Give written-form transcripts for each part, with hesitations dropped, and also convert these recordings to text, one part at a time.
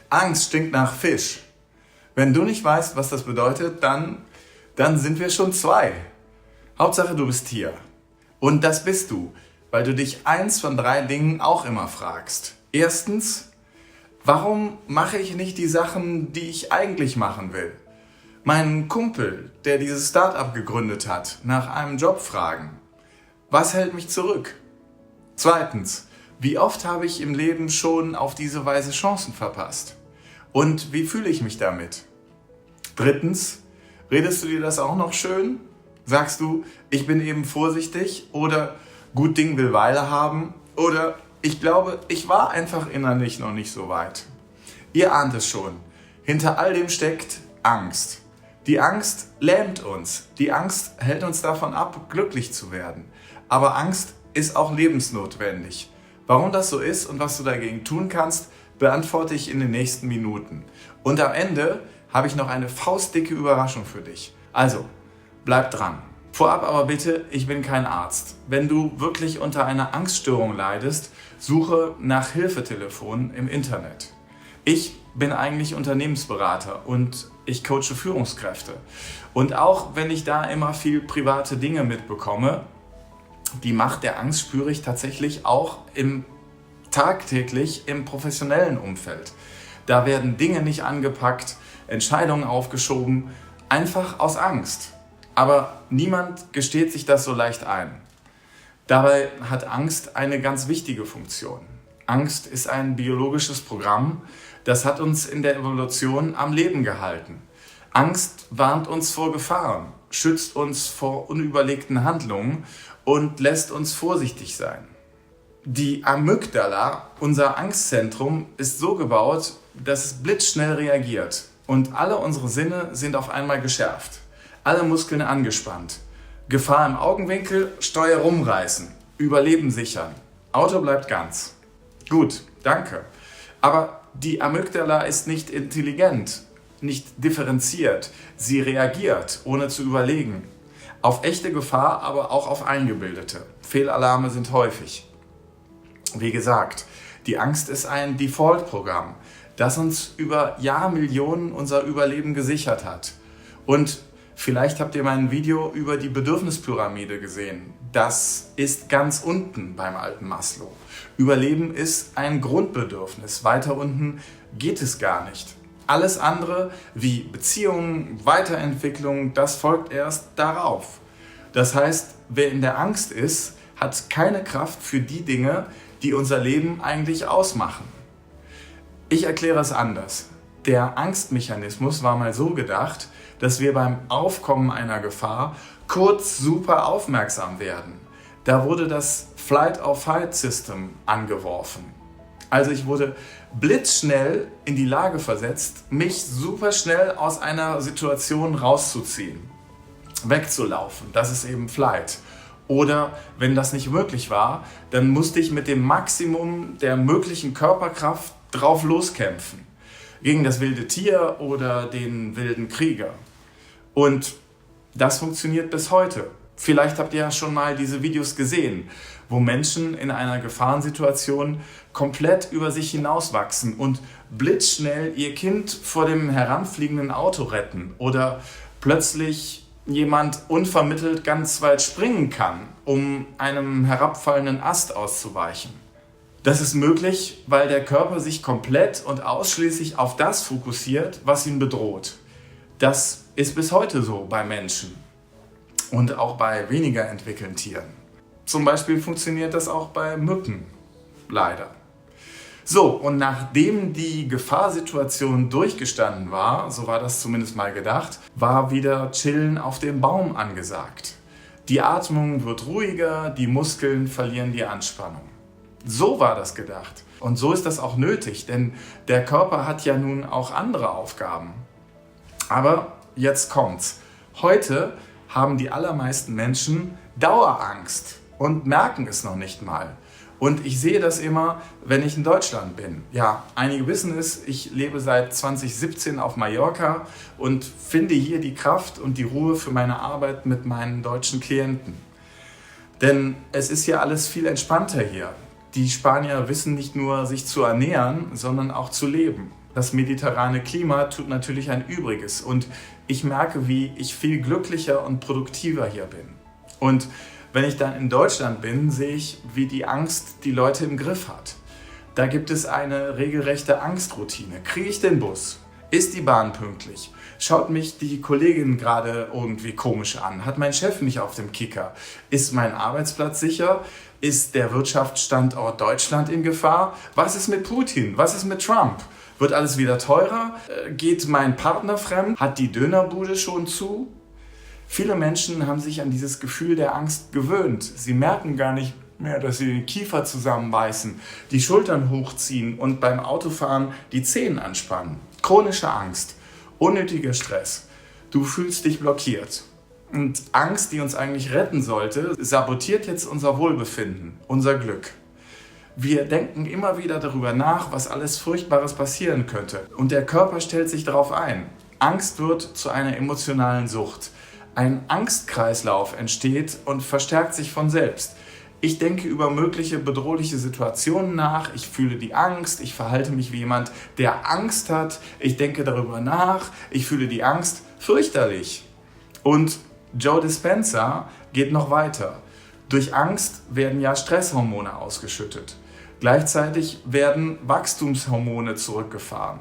Angst stinkt nach Fisch. Wenn du nicht weißt, was das bedeutet, dann sind wir schon zwei. Hauptsache, du bist hier. Und das bist du, weil du dich eins von 3 Dingen auch immer fragst. Erstens, warum mache ich nicht die Sachen, die ich eigentlich machen will? Meinen Kumpel, der dieses Start-up gegründet hat, nach einem Job fragen. Was hält mich zurück? Zweitens, wie oft habe ich im Leben schon auf diese Weise Chancen verpasst? Und wie fühle ich mich damit? Drittens, redest du dir das auch noch schön? Sagst du, ich bin eben vorsichtig oder gut Ding will Weile haben oder ich glaube, ich war einfach innerlich noch nicht so weit. Ihr ahnt es schon, hinter all dem steckt Angst. Die Angst lähmt uns, die Angst hält uns davon ab, glücklich zu werden. Aber Angst ist auch lebensnotwendig. Warum das so ist und was du dagegen tun kannst, beantworte ich in den nächsten Minuten. Und am Ende habe ich noch eine faustdicke Überraschung für dich. Also, bleib dran. Vorab aber bitte, ich bin kein Arzt. Wenn du wirklich unter einer Angststörung leidest, suche nach Hilfetelefonen im Internet. Ich bin eigentlich Unternehmensberater und ich coache Führungskräfte. Und auch wenn ich da immer viel private Dinge mitbekomme, die Macht der Angst spüre ich tatsächlich auch tagtäglich im professionellen Umfeld. Da werden Dinge nicht angepackt, Entscheidungen aufgeschoben, einfach aus Angst. Aber niemand gesteht sich das so leicht ein. Dabei hat Angst eine ganz wichtige Funktion. Angst ist ein biologisches Programm, das hat uns in der Evolution am Leben gehalten. Angst warnt uns vor Gefahren, schützt uns vor unüberlegten Handlungen und lässt uns vorsichtig sein. Die Amygdala, unser Angstzentrum, ist so gebaut, dass es blitzschnell reagiert und alle unsere Sinne sind auf einmal geschärft. Alle Muskeln angespannt. Gefahr im Augenwinkel, Steuer rumreißen, Überleben sichern. Auto bleibt ganz. Gut, danke. Aber die Amygdala ist nicht intelligent, nicht differenziert. Sie reagiert, ohne zu überlegen. Auf echte Gefahr, aber auch auf eingebildete. Fehlalarme sind häufig. Wie gesagt, die Angst ist ein Default-Programm, das uns über Jahrmillionen unser Überleben gesichert hat. Und vielleicht habt ihr mein Video über die Bedürfnispyramide gesehen. Das ist ganz unten beim alten Maslow. Überleben ist ein Grundbedürfnis. Weiter unten geht es gar nicht. Alles andere wie Beziehungen, Weiterentwicklung, das folgt erst darauf. Das heißt, wer in der Angst ist, hat keine Kraft für die Dinge, die unser Leben eigentlich ausmachen. Ich erkläre es anders. Der Angstmechanismus war mal so gedacht, dass wir beim Aufkommen einer Gefahr kurz super aufmerksam werden. Da wurde das Flight-or-Fight-System angeworfen. Also ich wurde blitzschnell in die Lage versetzt, mich super schnell aus einer Situation rauszuziehen, wegzulaufen. Das ist eben Flight. Oder wenn das nicht möglich war, dann musste ich mit dem Maximum der möglichen Körperkraft drauf loskämpfen. Gegen das wilde Tier oder den wilden Krieger. Und das funktioniert bis heute. Vielleicht habt ihr ja schon mal diese Videos gesehen, wo Menschen in einer Gefahrensituation komplett über sich hinauswachsen und blitzschnell ihr Kind vor dem heranfliegenden Auto retten oder plötzlich jemand unvermittelt ganz weit springen kann, um einem herabfallenden Ast auszuweichen. Das ist möglich, weil der Körper sich komplett und ausschließlich auf das fokussiert, was ihn bedroht. Das ist bis heute so bei Menschen und auch bei weniger entwickelten Tieren. Zum Beispiel funktioniert das auch bei Mücken, leider. So, und nachdem die Gefahrsituation durchgestanden war, so war das zumindest mal gedacht, war wieder Chillen auf dem Baum angesagt. Die Atmung wird ruhiger, die Muskeln verlieren die Anspannung. So war das gedacht. Und so ist das auch nötig, denn der Körper hat ja nun auch andere Aufgaben. Aber jetzt kommt's. Heute haben die allermeisten Menschen Dauerangst und merken es noch nicht mal. Und ich sehe das immer, wenn ich in Deutschland bin. Ja, einige wissen es, ich lebe seit 2017 auf Mallorca und finde hier die Kraft und die Ruhe für meine Arbeit mit meinen deutschen Klienten. Denn es ist ja alles viel entspannter hier. Die Spanier wissen nicht nur, sich zu ernähren, sondern auch zu leben. das mediterrane Klima tut natürlich ein Übriges und ich merke, wie ich viel glücklicher und produktiver hier bin. Und wenn ich dann in Deutschland bin, sehe ich, wie die Angst die Leute im Griff hat. Da gibt es eine regelrechte Angstroutine. Kriege ich den Bus? Ist die Bahn pünktlich? Schaut mich die Kollegin gerade irgendwie komisch an? Hat mein Chef mich auf dem Kicker? Ist mein Arbeitsplatz sicher? Ist der Wirtschaftsstandort Deutschland in Gefahr? Was ist mit Putin? Was ist mit Trump? Wird alles wieder teurer? Geht mein Partner fremd? Hat die Dönerbude schon zu? Viele Menschen haben sich an dieses Gefühl der Angst gewöhnt. Sie merken gar nicht mehr, dass sie den Kiefer zusammenbeißen, die Schultern hochziehen und beim Autofahren die Zehen anspannen. Chronische Angst, unnötiger Stress. Du fühlst dich blockiert. Und Angst, die uns eigentlich retten sollte, sabotiert jetzt unser Wohlbefinden, unser Glück. Wir denken immer wieder darüber nach, was alles Furchtbares passieren könnte. Und der Körper stellt sich darauf ein. Angst wird zu einer emotionalen Sucht. Ein Angstkreislauf entsteht und verstärkt sich von selbst. Ich denke über mögliche bedrohliche Situationen nach, ich fühle die Angst, ich verhalte mich wie jemand, der Angst hat, ich denke darüber nach, ich fühle die Angst, fürchterlich. Und Joe Dispenza geht noch weiter. Durch Angst werden ja Stresshormone ausgeschüttet. Gleichzeitig werden Wachstumshormone zurückgefahren.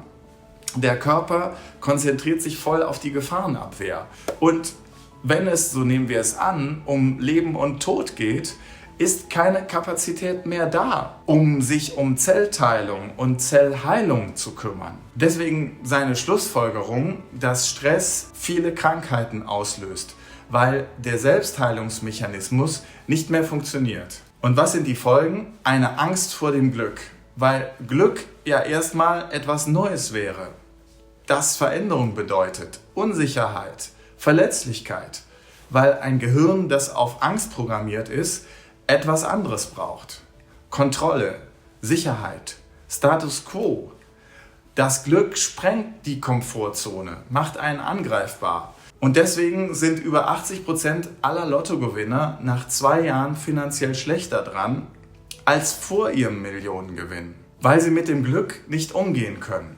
Der Körper konzentriert sich voll auf die Gefahrenabwehr. Und wenn es, so nehmen wir es an, um Leben und Tod geht, ist keine Kapazität mehr da, um sich um Zellteilung und Zellheilung zu kümmern. Deswegen seine Schlussfolgerung, dass Stress viele Krankheiten auslöst, weil der Selbstheilungsmechanismus nicht mehr funktioniert. Und was sind die Folgen? Eine Angst vor dem Glück, weil Glück ja erstmal etwas Neues wäre, das Veränderung bedeutet, Unsicherheit, Verletzlichkeit, weil ein Gehirn, das auf Angst programmiert ist, etwas anderes braucht. Kontrolle, Sicherheit, Status quo. Das Glück sprengt die Komfortzone, macht einen angreifbar. Und deswegen sind über 80% aller Lottogewinner nach 2 Jahren finanziell schlechter dran als vor ihrem Millionengewinn, weil sie mit dem Glück nicht umgehen können.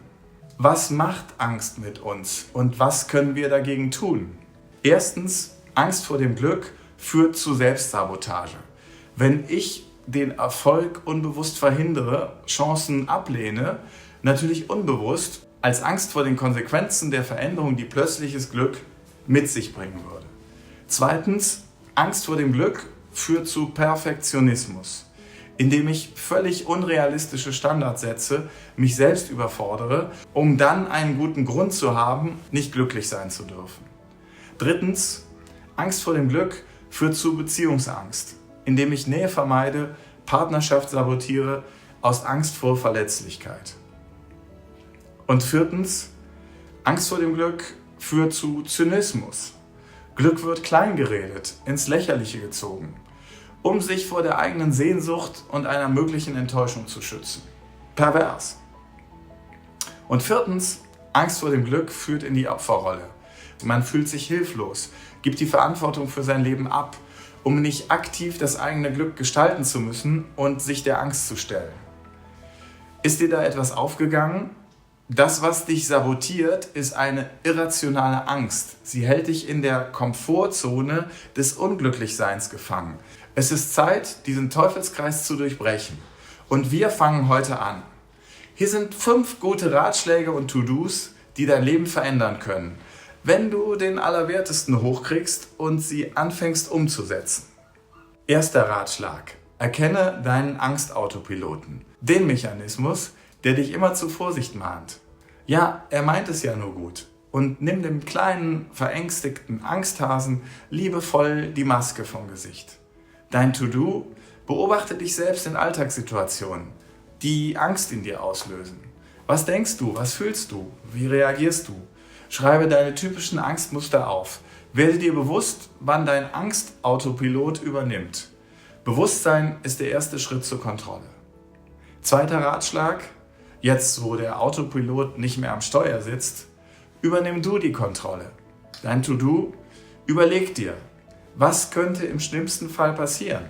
Was macht Angst mit uns und was können wir dagegen tun? Erstens, Angst vor dem Glück führt zu Selbstsabotage. Wenn ich den Erfolg unbewusst verhindere, Chancen ablehne, natürlich unbewusst, als Angst vor den Konsequenzen der Veränderung, die plötzliches Glück mit sich bringen würde. Zweitens, Angst vor dem Glück führt zu Perfektionismus, indem ich völlig unrealistische Standards setze, mich selbst überfordere, um dann einen guten Grund zu haben, nicht glücklich sein zu dürfen. Drittens, Angst vor dem Glück führt zu Beziehungsangst, indem ich Nähe vermeide, Partnerschaft sabotiere, aus Angst vor Verletzlichkeit. Und viertens, Angst vor dem Glück führt zu Zynismus. Glück wird kleingeredet, ins Lächerliche gezogen, um sich vor der eigenen Sehnsucht und einer möglichen Enttäuschung zu schützen. Pervers. Und viertens, Angst vor dem Glück führt in die Opferrolle. Man fühlt sich hilflos, gibt die Verantwortung für sein Leben ab, um nicht aktiv das eigene Glück gestalten zu müssen und sich der Angst zu stellen. Ist dir da etwas aufgegangen? Das, was dich sabotiert, ist eine irrationale Angst. Sie hält dich in der Komfortzone des Unglücklichseins gefangen. Es ist Zeit, diesen Teufelskreis zu durchbrechen. Und wir fangen heute an. Hier sind 5 gute Ratschläge und To-Dos, die dein Leben verändern können, wenn du den Allerwertesten hochkriegst und sie anfängst umzusetzen. Erster Ratschlag. Erkenne deinen Angstautopiloten. Den Mechanismus, der dich immer zur Vorsicht mahnt. Ja, er meint es ja nur gut. Und nimm dem kleinen, verängstigten Angsthasen liebevoll die Maske vom Gesicht. Dein To-Do: beobachte dich selbst in Alltagssituationen, die Angst in dir auslösen. Was denkst du? Was fühlst du? Wie reagierst du? Schreibe deine typischen Angstmuster auf. Werde dir bewusst, wann dein Angstautopilot übernimmt. Bewusstsein ist der erste Schritt zur Kontrolle. Zweiter Ratschlag: jetzt, wo der Autopilot nicht mehr am Steuer sitzt, übernimm du die Kontrolle. Dein To-Do: überleg dir, was könnte im schlimmsten Fall passieren?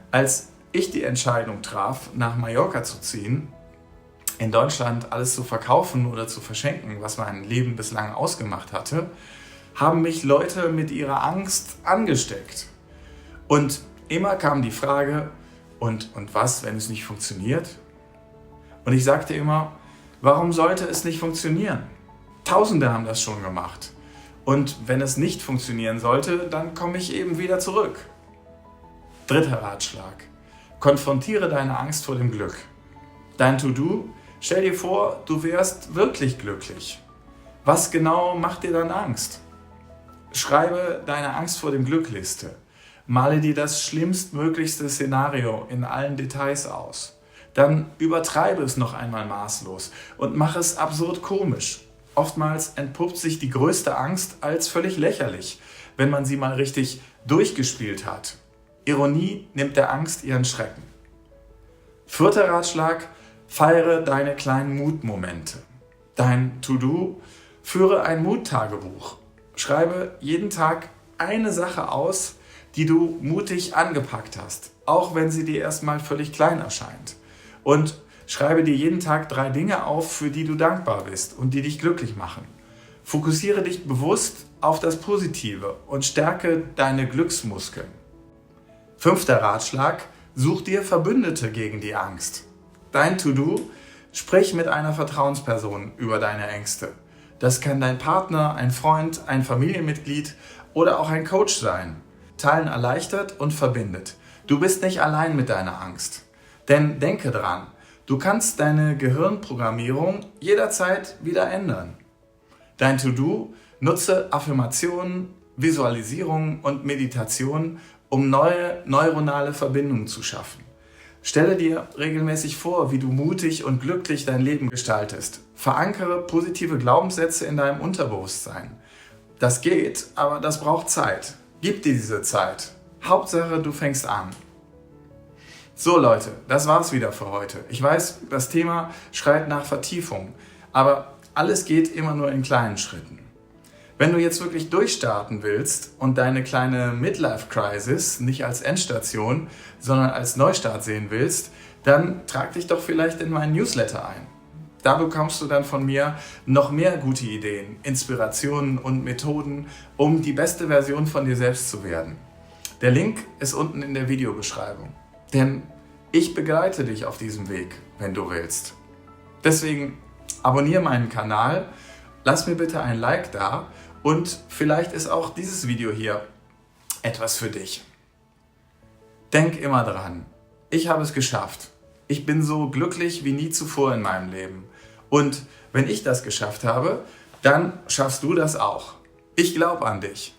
Als ich die Entscheidung traf, nach Mallorca zu ziehen, in Deutschland alles zu verkaufen oder zu verschenken, was mein Leben bislang ausgemacht hatte, haben mich Leute mit ihrer Angst angesteckt. Und immer kam die Frage, und was, wenn es nicht funktioniert? Und ich sagte immer, warum sollte es nicht funktionieren? Tausende haben das schon gemacht. Und wenn es nicht funktionieren sollte, dann komme ich eben wieder zurück. 3. Ratschlag. Konfrontiere deine Angst vor dem Glück. Dein To-Do, stell dir vor, du wärst wirklich glücklich. Was genau macht dir dann Angst? Schreibe deine Angst vor dem Glück-Liste. Male dir das schlimmstmöglichste Szenario in allen Details aus. Dann übertreibe es noch einmal maßlos und mach es absurd komisch. Oftmals entpuppt sich die größte Angst als völlig lächerlich, wenn man sie mal richtig durchgespielt hat. Ironie nimmt der Angst ihren Schrecken. 4. Ratschlag, feiere deine kleinen Mutmomente. Dein To-Do, führe ein Muttagebuch. Schreibe jeden Tag eine Sache aus, die du mutig angepackt hast, auch wenn sie dir erstmal völlig klein erscheint. Und schreibe dir jeden Tag 3 Dinge auf, für die du dankbar bist und die dich glücklich machen. Fokussiere dich bewusst auf das Positive und stärke deine Glücksmuskeln. 5. Ratschlag, such dir Verbündete gegen die Angst. Dein To-Do, sprich mit einer Vertrauensperson über deine Ängste. Das kann dein Partner, ein Freund, ein Familienmitglied oder auch ein Coach sein. Teilen erleichtert und verbindet. Du bist nicht allein mit deiner Angst. Denn denke dran, du kannst deine Gehirnprogrammierung jederzeit wieder ändern. Dein To-Do, nutze Affirmationen, Visualisierungen und Meditation, um neue neuronale Verbindungen zu schaffen. Stelle dir regelmäßig vor, wie du mutig und glücklich dein Leben gestaltest. Verankere positive Glaubenssätze in deinem Unterbewusstsein. Das geht, aber das braucht Zeit. Gib dir diese Zeit. Hauptsache, du fängst an. So Leute, das war's wieder für heute. Ich weiß, das Thema schreit nach Vertiefung, aber alles geht immer nur in kleinen Schritten. Wenn du jetzt wirklich durchstarten willst und deine kleine Midlife-Crisis nicht als Endstation, sondern als Neustart sehen willst, dann trag dich doch vielleicht in meinen Newsletter ein. Da bekommst du dann von mir noch mehr gute Ideen, Inspirationen und Methoden, um die beste Version von dir selbst zu werden. Der Link ist unten in der Videobeschreibung. Denn ich begleite dich auf diesem Weg, wenn du willst. Deswegen abonniere meinen Kanal, lass mir bitte ein Like da und vielleicht ist auch dieses Video hier etwas für dich. Denk immer dran, ich habe es geschafft. Ich bin so glücklich wie nie zuvor in meinem Leben. Und wenn ich das geschafft habe, dann schaffst du das auch. Ich glaube an dich.